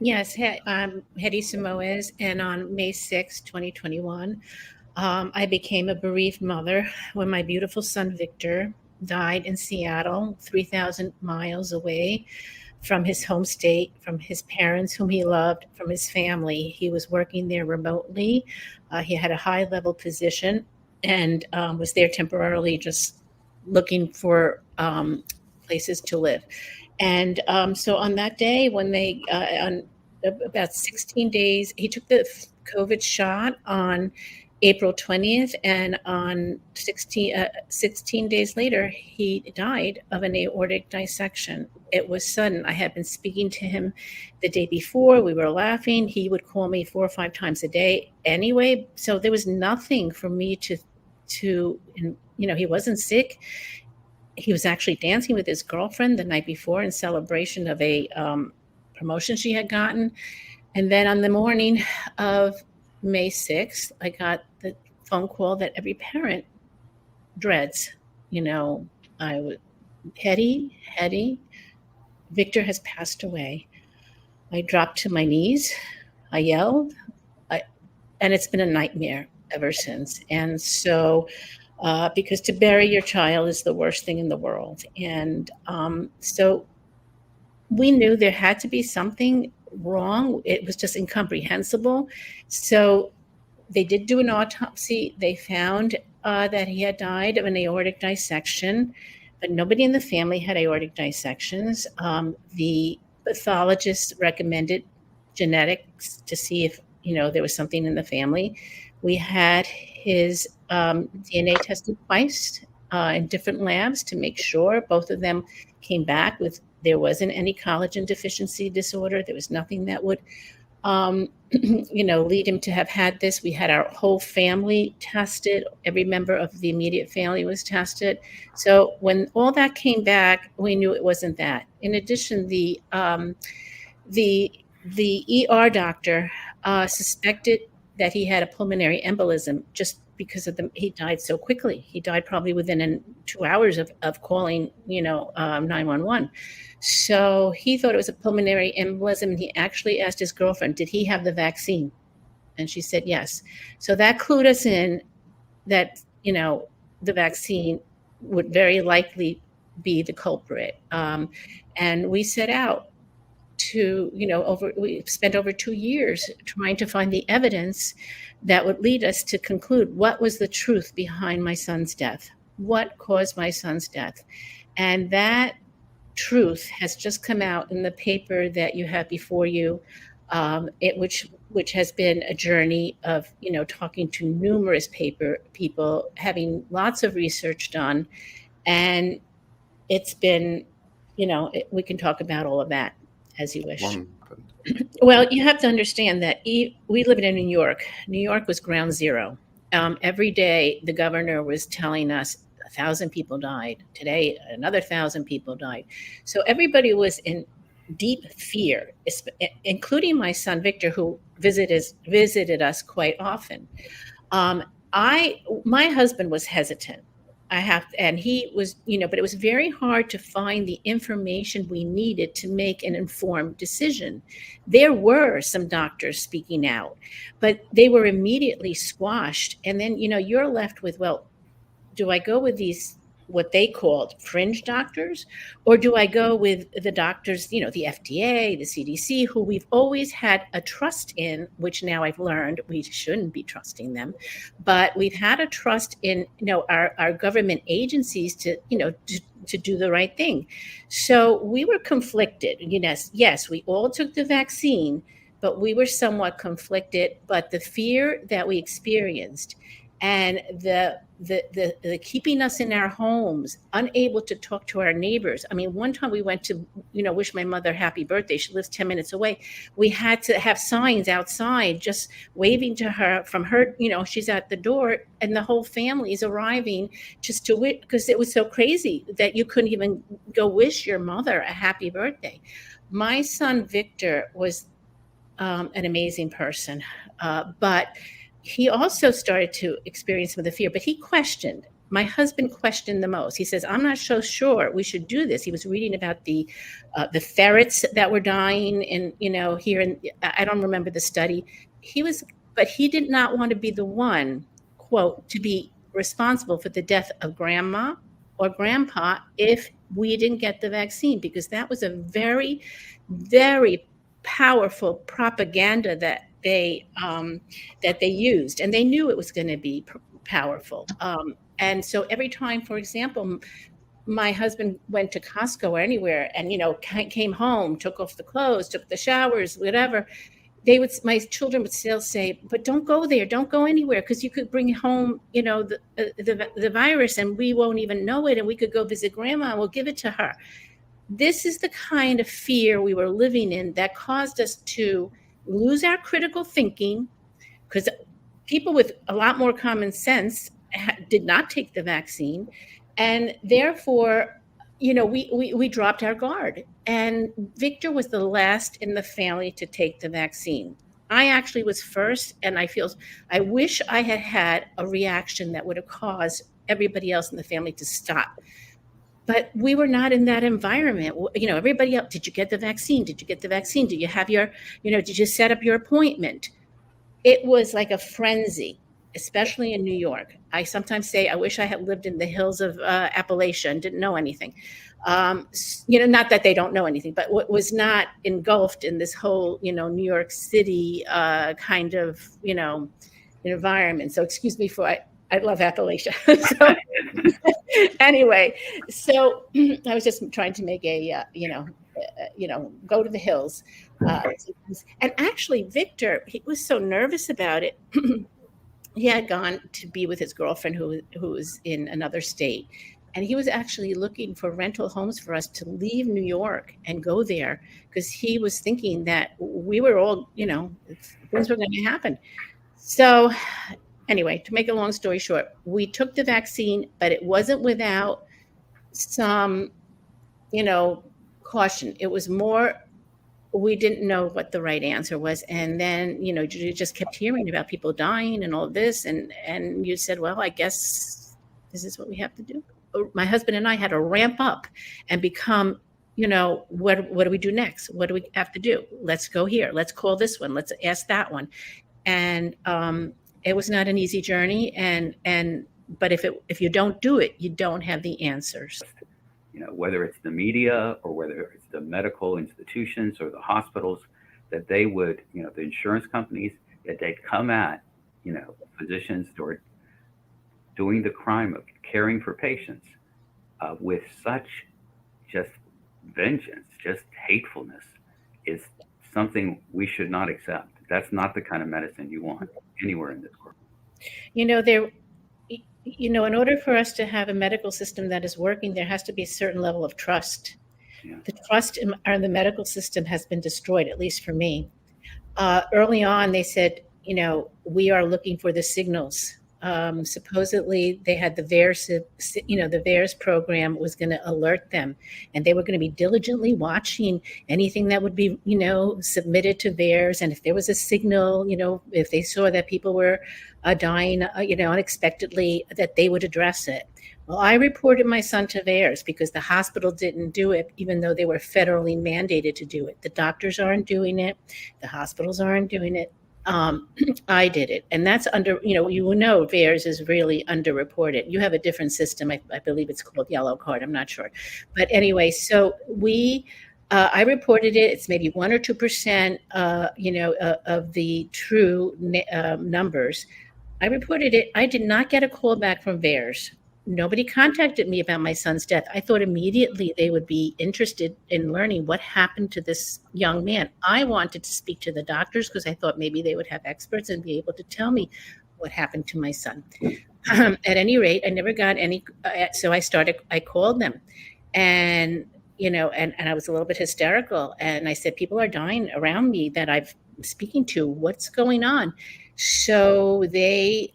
Yes, I'm Hetty Simeos, and on May 6, 2021, I became a bereaved mother when my beautiful son Victor died in Seattle, 3,000 miles away from his home state, from his parents, whom he loved, from his family. He was working there remotely. He had a high level position and was there temporarily just looking for places to live. And so on that day, when on about 16 days, he took the COVID shot on April 20th, and on 16 days later, he died of an aortic dissection. It was sudden. I had been speaking to him the day before. We were laughing. He would call me 4 or 5 times a day anyway. So there was nothing for me he wasn't sick. He was actually dancing with his girlfriend the night before in celebration of a promotion she had gotten. And then on the morning of May 6th, I got the phone call that every parent dreads. You know, I would, Hetty, Victor has passed away. I dropped to my knees. I yelled, and it's been a nightmare ever since. And so, because to bury your child is the worst thing in the world. And so we knew there had to be something wrong. It was just incomprehensible. So they did do an autopsy. They found that he had died of an aortic dissection, but nobody in the family had aortic dissections. The pathologist recommended genetics to see if there was something in the family. We had his DNA tested twice in different labs to make sure. Both of them came back with there wasn't any collagen deficiency disorder. There was nothing that would lead him to have had this. We had our whole family tested. Every member of the immediate family was tested. So when all that came back, we knew it wasn't that. In addition, the ER doctor suspected that he had a pulmonary embolism just because he died so quickly. He died probably within 2 hours of calling, 911. So he thought it was a pulmonary embolism, and he actually asked his girlfriend, did he have the vaccine? And she said yes. So that clued us in that, the vaccine would very likely be the culprit. And we set out we spent over 2 years trying to find the evidence that would lead us to conclude what was the truth behind my son's death, what caused my son's death. And that truth has just come out in the paper that you have before you, which has been a journey of talking to numerous people, having lots of research done, and it's been we can talk about all of that as you wish. Well, you have to understand that we live in New York. New York was ground zero. Every day, the governor was telling us 1,000 people died. Today, another 1,000 people died. So everybody was in deep fear, including my son Victor, who visited us quite often. My husband was hesitant. And he was, but it was very hard to find the information we needed to make an informed decision. There were some doctors speaking out, but they were immediately squashed. And then, you're left with, well, do I go with these, what they called fringe doctors, or do I go with the doctors, the FDA, the CDC, who we've always had a trust in, which now I've learned we shouldn't be trusting them, but we've had a trust in, our government agencies to do the right thing. So we were conflicted. Yes, we all took the vaccine, but we were somewhat conflicted. But the fear that we experienced and the keeping us in our homes, unable to talk to our neighbors. I mean, one time we went to, wish my mother happy birthday. She lives 10 minutes away. We had to have signs outside just waving to her from her, she's at the door, and the whole family is arriving just to wish, because it was so crazy that you couldn't even go wish your mother a happy birthday. My son, Victor, was an amazing person, but he also started to experience some of the fear, but he questioned. my husband questioned the most. He says, "I'm not so sure we should do this." He was reading about the ferrets that were dying, and here in, I don't remember the study. But he did not want to be the one, quote, to be responsible for the death of grandma or grandpa if we didn't get the vaccine, because that was a very, very powerful propaganda that they used, and they knew it was going to be powerful. And so every time, for example, my husband went to Costco or anywhere, and came home, took off the clothes, took the showers, whatever, my children would still say, "But don't go there, don't go anywhere, because you could bring home the virus, and we won't even know it, and we could go visit grandma and we'll give it to her." This is the kind of fear we were living in that caused us to lose our critical thinking, because people with a lot more common sense did not take the vaccine, and therefore, we dropped our guard. And Victor was the last in the family to take the vaccine. I actually was first, and I wish I had had a reaction that would have caused everybody else in the family to stop. But we were not in that environment. Everybody else, did you get the vaccine? Did you get the vaccine? Did you have did you set up your appointment? It was like a frenzy, especially in New York. I sometimes say, I wish I had lived in the hills of Appalachia and didn't know anything. Not that they don't know anything, but was not engulfed in this whole, New York City kind of, environment. So excuse me I love Appalachia. So anyway, so I was just trying to make a, go to the hills. And actually, Victor, he was so nervous about it. He had gone to be with his girlfriend who was in another state. And he was actually looking for rental homes for us to leave New York and go there, because he was thinking that we were all, things were going to happen. So anyway, to make a long story short, we took the vaccine, but it wasn't without some, caution. It was more, we didn't know what the right answer was. And then, you just kept hearing about people dying and all this. And you said, well, I guess this is what we have to do. My husband and I had to ramp up and become, what do we do next? What do we have to do? Let's go here. Let's call this one. Let's ask that one. And it was not an easy journey. But if you don't do it, you don't have the answers. Whether it's the media or whether it's the medical institutions or the hospitals, that they would, the insurance companies, that they'd come at, physicians who are doing the crime of caring for patients with such just vengeance, just hatefulness, is something we should not accept. That's not the kind of medicine you want anywhere in this world. In order for us to have a medical system that is working, there has to be a certain level of trust. Yeah. The trust in the medical system has been destroyed, at least for me. Early on, they said, we are looking for the signals. Supposedly, they had the VAERS program was going to alert them, and they were going to be diligently watching anything that would be, submitted to VAERS. And if there was a signal, if they saw that people were dying, unexpectedly, that they would address it. Well, I reported my son to VAERS because the hospital didn't do it, even though they were federally mandated to do it. The doctors aren't doing it. The hospitals aren't doing it. I did it. And that's VAERS is really underreported. You have a different system. I believe it's called Yellow Card. I'm not sure. But anyway, so I reported it. It's maybe 1 or 2%, of the true numbers. I reported it. I did not get a call back from VAERS. Nobody contacted me about my son's death. I thought immediately they would be interested in learning what happened to this young man. I wanted to speak to the doctors because I thought maybe they would have experts and be able to tell me what happened to my son. At any rate, I never got any. So I called them, and I was a little bit hysterical. And I said, people are dying around me that I'm speaking to. What's going on? So they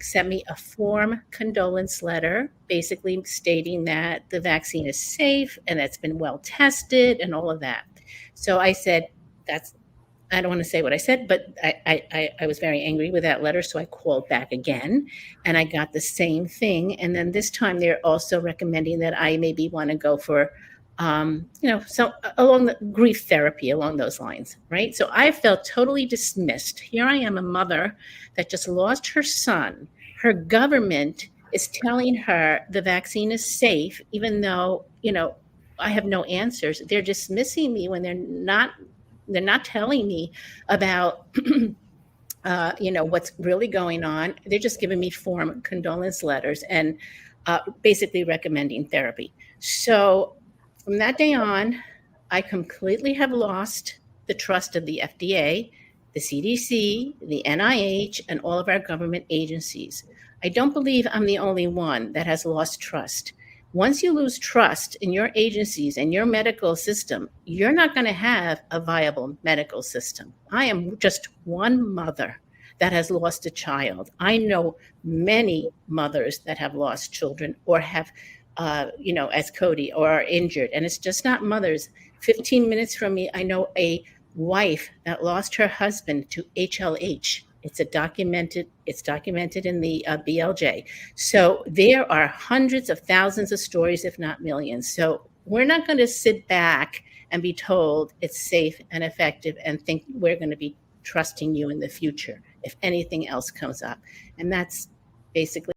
sent me a form condolence letter, basically stating that the vaccine is safe and that's been well tested and all of that. So I said, I don't want to say what I said, but I was very angry with that letter. So I called back again and I got the same thing. And then this time they're also recommending that I maybe want to go for, so along the grief therapy along those lines, right? So I felt totally dismissed. Here I am, a mother that just lost her son. Her government is telling her the vaccine is safe, even though, I have no answers. They're dismissing me when they're not telling me about what's really going on. They're just giving me form condolence letters and basically recommending therapy. So from that day on, I completely have lost the trust of the FDA, the CDC, the NIH, and all of our government agencies. I don't believe I'm the only one that has lost trust. Once you lose trust in your agencies and your medical system, you're not going to have a viable medical system. I am just one mother that has lost a child. I know many mothers that have lost children or have, as Cody, or are injured. And it's just not mothers. 15 minutes from me, I know a wife that lost her husband to HLH. It's documented in the BLJ. So there are hundreds of thousands of stories, if not millions. So we're not going to sit back and be told it's safe and effective and think we're going to be trusting you in the future if anything else comes up. And that's basically